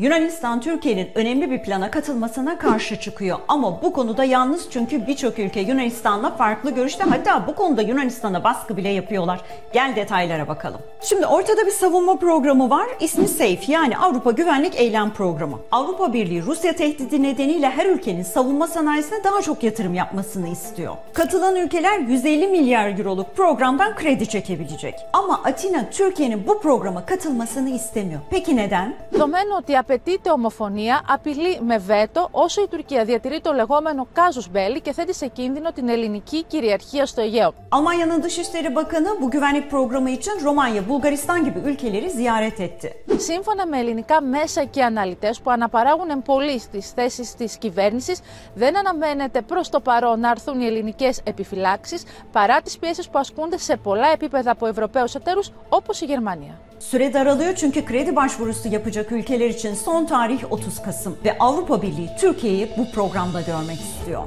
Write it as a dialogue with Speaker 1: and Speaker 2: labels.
Speaker 1: Yunanistan, Türkiye'nin önemli bir plana katılmasına karşı çıkıyor. Ama bu konuda yalnız, çünkü birçok ülke Yunanistan'la farklı görüşte. Hatta bu konuda Yunanistan'a baskı bile yapıyorlar. Gel detaylara bakalım. Şimdi ortada bir savunma programı var. İsmi SAFE, yani Avrupa Güvenlik Eylem Programı. Avrupa Birliği Rusya tehdidi nedeniyle her ülkenin savunma sanayisine daha çok yatırım yapmasını istiyor. Katılan ülkeler 150 milyar euroluk programdan kredi çekebilecek. Ama Atina, Türkiye'nin bu programa katılmasını istemiyor. Peki neden?
Speaker 2: Δεδομένου ότι απαιτείται ομοφωνία, απειλεί με βέτο όσο η Τουρκία διατηρεί το λεγόμενο casus belli και θέτει σε κίνδυνο την ελληνική κυριαρχία στο Αιγαίο.
Speaker 1: Almanya'nın Dışişleri Bakanı bu güvenlik programı için Romanya, Bulgaristan gibi ülkeleri ziyaret etti.
Speaker 2: Σύμφωνα με ελληνικά μέσα και αναλυτές που αναπαράγουν εμπολή στις θέσεις της κυβέρνησης, δεν αναμένεται προς το παρόν να έρθουν οι ελληνικές επιφυλάξεις παρά τις πιέσεις που ασκούνται σε πολλά επίπεδα από Ευρωπαίους εταίρους όπως η Γερμανία.
Speaker 1: Süre daralıyor çünkü kredi başvurusu yapacak ülkeler için son tarih 30 Kasım ve Avrupa Birliği Türkiye'yi bu programda görmek istiyor.